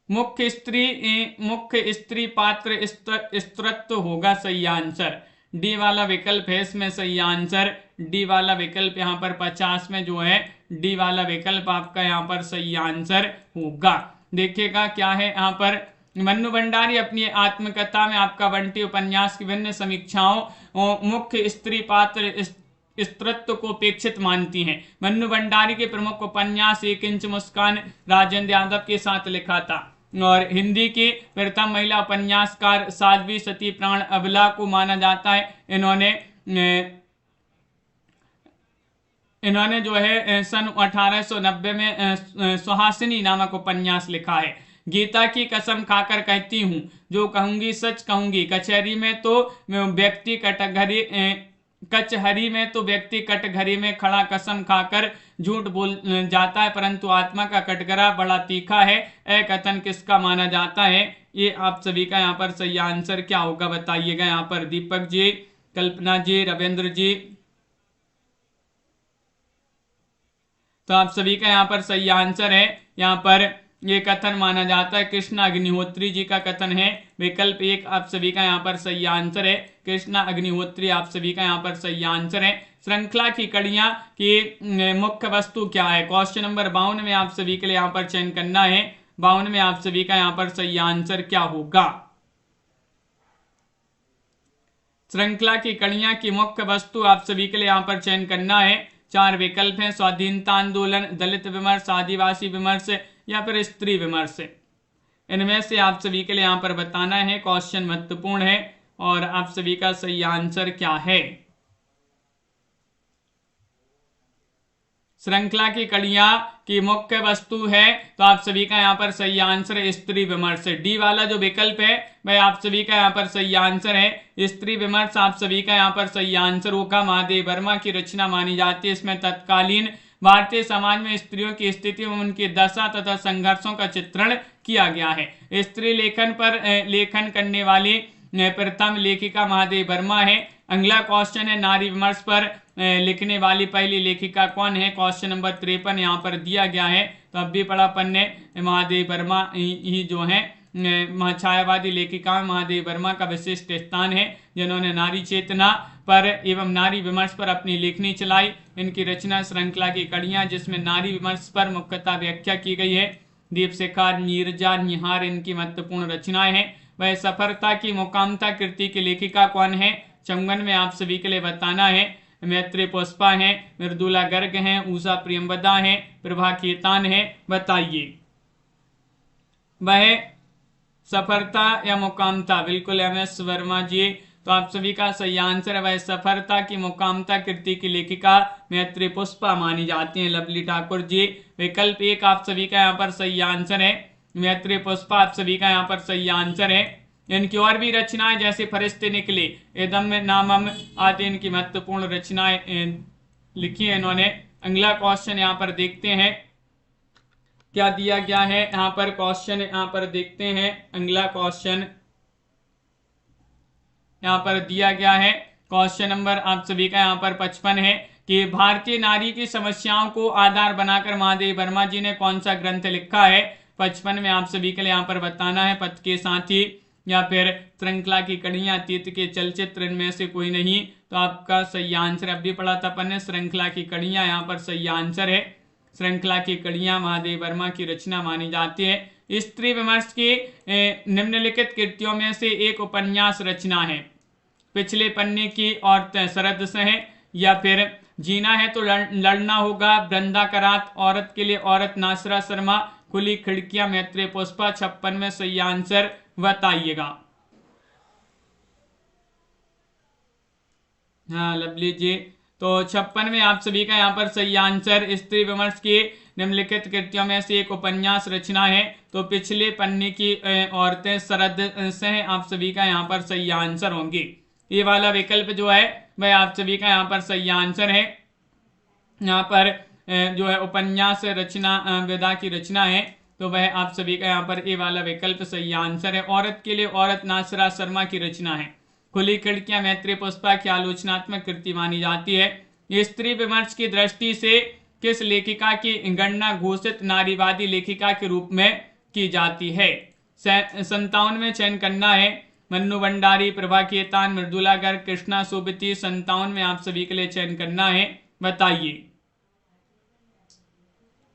मुख्य स्त्री पात्र स्त्रीत्व होगा सही आंसर, डी वाला विकल्प है इसमें सही आंसर। डी वाला विकल्प यहाँ पर 50 में जो है डी वाला विकल्प आपका यहाँ पर सही आंसर होगा। देखिएगा क्या है यहाँ पर, मन्नू भंडारी अपनी आत्मकथा में आपका बंटी उपन्यास की विभिन्न समीक्षाओं मुख्य स्त्री पात्र स्त्रीत्व को अपेक्षित मानती हैं। मन्नू भंडारी के प्रमुख उपन्यास 1 इंच मुस्कान राजेंद्र यादव के साथ लिखा था और हिंदी की प्रथम महिला उपन्यासकार साध्वी सती प्राण अबला को माना जाता है। इन्होंने जो है सन 1890 में सुहासिनी नामक उपन्यास लिखा है। गीता की कसम खाकर कहती हूँ जो कहूंगी सच कहूंगी, कचहरी में तो व्यक्ति कटघरी में खड़ा कसम खाकर झूठ बोल जाता है, परंतु आत्मा का कटघरा बड़ा तीखा है, यह कथन किसका माना जाता है। ये आप सभी का यहाँ पर सही आंसर क्या होगा बताइएगा। यहाँ पर दीपक जी, कल्पना जी, रविंद्र जी, तो आप सभी का यहाँ पर सही आंसर है। यहाँ पर ये कथन माना जाता है कृष्णा अग्निहोत्री जी का कथन है। विकल्प 1 आप सभी का यहाँ पर सही आंसर है, कृष्णा अग्निहोत्री आप सभी का यहाँ पर सही आंसर है। श्रृंखला की कड़ियां की मुख्य वस्तु क्या है। क्वेश्चन नंबर 52 में आप सभी के लिए यहाँ पर चयन करना है। 52 में आप सभी का यहाँ पर सही आंसर क्या होगा। श्रृंखला की कड़ियां की मुख्य वस्तु आप सभी के लिए यहाँ पर चयन करना है। 4 विकल्प हैं, स्वाधीनता आंदोलन, दलित विमर्श, आदिवासी विमर्श या फिर स्त्री विमर्श। इनमें से आप सभी के लिए यहाँ पर बताना है। क्वेश्चन महत्वपूर्ण है और आप सभी का सही आंसर क्या है। श्रृंखला की कड़ियां की मुख्य वस्तु है तो आप सभी का यहाँ पर सही आंसर है स्त्री विमर्श। डी वाला जो विकल्प है वह आप सभी का यहाँ पर सही आंसर है स्त्री विमर्श आप सभी का यहाँ पर सही आंसर होगा। महादेव वर्मा की रचना मानी जाती है। इसमें तत्कालीन भारतीय समाज में स्त्रियों की स्थिति एवं उनकी दशा तथा संघर्षों का चित्रण किया गया है। स्त्री लेखन पर लेखन करने वाली प्रथम लेखिका महादेव वर्मा है। अगला क्वेश्चन है नारी विमर्श पर लिखने वाली पहली लेखिका कौन है। क्वेश्चन नंबर 53 यहाँ पर दिया गया है। तो अब भी पढ़ा पन्ने महादेव वर्मा ही जो है छायावादी लेखिका महादेव वर्मा का विशिष्ट स्थान है, जिन्होंने नारी चेतना पर एवं नारी विमर्श पर अपनी लेखनी चलाई। इनकी रचना श्रृंखला की कड़ियां जिसमें नारी विमर्श पर मुख्यतः व्याख्या की गई है। दीपशिखा, नीरजा, निहार इनकी महत्वपूर्ण रचनाएं हैं। वह सफलता की मोकामता कृति की लेखिका कौन है? 54 में आप सभी के लिए बताना है। मैत्री पुष्पा है, मृदुला गर्ग हैं, उषा प्रियंवदा है, प्रभा खेतान है। बताइए वह सफलता या मुकामता? बिल्कुल MS वर्मा जी। तो आप सभी का सही आंसर है वह सफलता की मुकामता कृति की लेखिका मैत्री पुष्पा मानी जाती हैं। लवली ठाकुर जी। विकल्प 1 आप सभी का यहाँ पर सही आंसर है, मैत्री पुष्पा आप सभी का यहाँ पर सही आंसर है। इनकी और भी रचनाएं जैसे फरिश्ते निकले, एदम नामम आदि इनकी महत्वपूर्ण रचनाएं लिखी है इन्होंने। अगला क्वेश्चन यहाँ पर देखते हैं क्या दिया गया है। यहाँ पर क्वेश्चन यहाँ पर देखते हैं। अगला क्वेश्चन यहाँ पर दिया गया है। क्वेश्चन नंबर आप सभी का यहाँ पर 55 है कि भारतीय नारी की समस्याओं को आधार बनाकर महादेव वर्मा जी ने कौन सा ग्रंथ लिखा है? 55 में आप सभी के लिए यहाँ पर बताना है। पथ के साथी या फिर श्रृंखला की कड़ियां, अतीत के चलचित्र, इनमें से कोई नहीं। तो आपका सही आंसर अभी पढ़ा था अपन ने, श्रृंखला की कड़ियां यहाँ पर सही आंसर है। श्रृंखला की कड़ियां महादेव वर्मा की रचना मानी जाती है। स्त्री विमर्श की निम्नलिखित कृतियों में से एक उपन्यास रचना है। पिछले पन्ने की औरतें शरद से है, या फिर जीना है तो लड़ना होगा, वृंदा करात, औरत के लिए औरत नासरा शर्मा, खुली खिड़कियां मैत्री पुष्पा। 56 में सही आंसर बताइएगा। हाँ लवली जी। तो 56 में आप सभी का यहाँ पर सही आंसर स्त्री विमर्श की निम्नलिखित कृतियों में से एक उपन्यास रचना है। तो पिछले पन्ने की औरतें शरद से हैं, आप सभी का यहाँ पर सही आंसर होंगे। ये वाला विकल्प जो है वह आप सभी का यहाँ पर सही आंसर है। यहाँ पर जो है उपन्यास रचना विधा की रचना है, तो वह आप सभी का यहाँ पर ये वाला विकल्प सही आंसर है। औरत के लिए औरत नासरा शर्मा की रचना है। खुली खिड़कियां मैत्री पुष्पा की आलोचनात्मक कृति मानी जाती है। स्त्री विमर्श की दृष्टि से किस लेखिका की गणना घोषित नारीवादी लेखिका के रूप में की जाती है? 57 में चयन करना है। मन्नू भंडारी, प्रभा खेतान, मृदुला गर्ग, कृष्णा सोबती। 57 में आप सभी के लिए चयन करना है। बताइए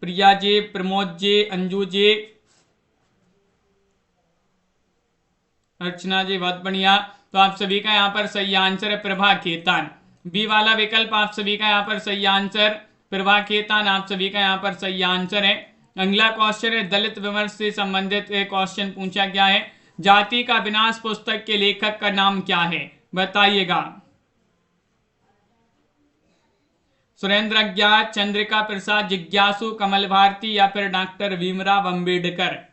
प्रिया जी, प्रमोद जी, अंजू जी, अर्चना जी, बहुत बढ़िया। तो आप सभी का यहाँ पर सही आंसर है प्रभा खेतान। बी वाला विकल्प आप सभी का यहाँ पर सही आंसर प्रभा खेतान आप सभी का यहाँ पर सही आंसर है। अगला क्वेश्चन है दलित विमर्श से संबंधित क्वेश्चन पूछा गया है। जाति का विनाश पुस्तक के लेखक का नाम क्या है? बताइएगा। सुरेंद्र अज्ञात, चंद्रिका प्रसाद, जिज्ञासु, कमल भारती या फिर डॉक्टर भीमराव अंबेडकर।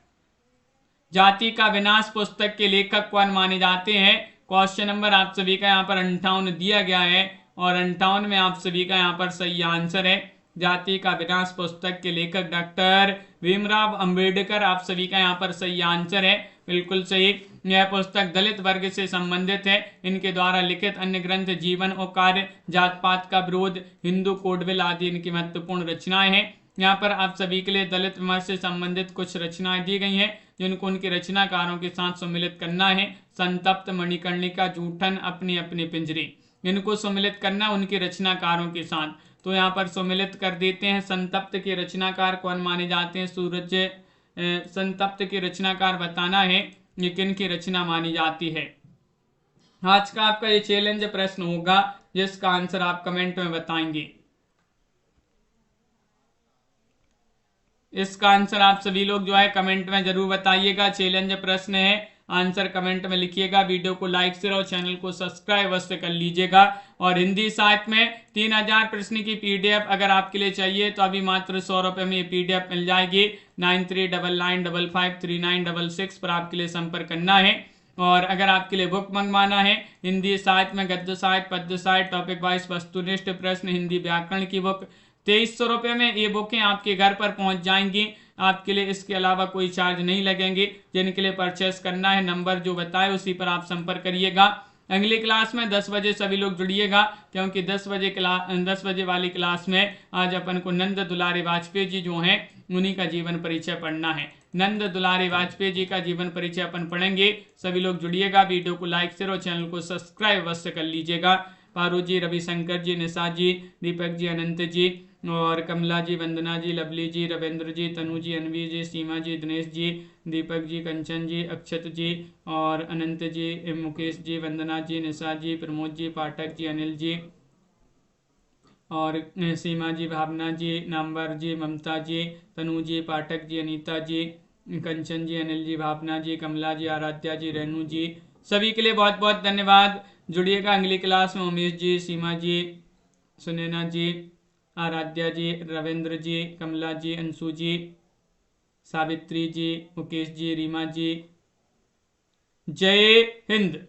जाति का विनाश पुस्तक के लेखक कौन माने जाते हैं? क्वेश्चन नंबर आप सभी का यहाँ पर 58 दिया गया है और 58 में आप सभी का यहाँ पर सही आंसर है। जाति का विनाश पुस्तक के लेखक डॉक्टर भीमराव अंबेडकर आप सभी का यहाँ पर सही आंसर है। बिल्कुल सही। यह पुस्तक दलित वर्ग से संबंधित है। इनके द्वारा लिखित अन्य ग्रंथ जीवन और कार्य, जात पात का विरोध, हिंदू कोडविल आदि इनकी महत्वपूर्ण रचनाएं हैं। यहाँ पर आप सभी के लिए दलित विमर्श से संबंधित कुछ रचनाएं दी गई हैं जिनको उनके रचनाकारों के साथ सम्मिलित करना है। संतप्त, मणिकर्णिका, जूठन, अपने अपने पिंजरे, इनको सम्मिलित करना उनके रचनाकारों के साथ। तो यहाँ पर सम्मिलित कर देते हैं। संतप्त के रचनाकार कौन माने जाते हैं? सूरज। संतप्त के रचनाकार बताना है ये किन की रचना मानी जाती है। आज का आपका ये चैलेंज प्रश्न होगा जिसका आंसर आप कमेंट में बताएंगे। इसका आंसर आप सभी लोग जो है कमेंट में जरूर बताइएगा। चैलेंज प्रश्न है, आंसर कमेंट में लिखिएगा। वीडियो को लाइक शेयर और चैनल को सब्सक्राइब अवश्य कर लीजिएगा। और हिंदी साहित्य में 3000 प्रश्न की PDF अगर आपके लिए चाहिए तो अभी मात्र 100 रुपये में ये PDF मिल जाएगी। 9399553966 पर आपके लिए संपर्क करना है। और अगर आपके लिए बुक मंगवाना है हिंदी साहित्य में गद्य साहित्य, पद्य साहित्य, टॉपिक वाइज वस्तुनिष्ठ प्रश्न, हिंदी व्याकरण की बुक 2300 रुपये में ये बुकें आपके घर पर पहुंच जाएंगी। आपके लिए इसके अलावा कोई चार्ज नहीं लगेंगे। जिनके लिए परचेस करना है नंबर जो बताए उसी पर आप संपर्क करिएगा। अगली क्लास में 10 बजे सभी लोग जुड़िएगा क्योंकि 10 बजे वाली क्लास में आज अपन को नंद दुलारी वाजपेयी जी जो हैं उन्हीं का जीवन परिचय पढ़ना है। नंद दुलारी वाजपेयी जी का जीवन परिचय अपन पढ़ेंगे। सभी लोग जुड़िएगा। वीडियो को लाइक शेयर और चैनल को सब्सक्राइब अवश्य कर लीजिएगा। पारू जी, रविशंकर जी, निशा जी, दीपक जी, अनंत जी, और कमला जी, वंदना जी, लवली जी, रविंद्र जी, तनु जी, अनवी जी, सीमा जी, दिनेश जी, दीपक जी, कंचन जी, अक्षत जी और अनंत जी, मुकेश जी, वंदना जी, निशा जी, प्रमोद जी, पाठक जी, अनिल जी और सीमा जी, भावना जी, नामवर जी, ममता जी, तनु जी, पाठक जी, अनीता जी, कंचन जी, अनिल जी, भावना जी, कमला जी, आराध्या जी, रेणु जी, सभी के लिए बहुत बहुत धन्यवाद। जुड़िएगा अगली क्लास में। उमेश जी, सीमा जी, सुनैना जी, आराध्या जी, रविंद्र जी, कमला जी, अंशु जी, सावित्री जी, मुकेश जी, रीमा जी। जय हिंद।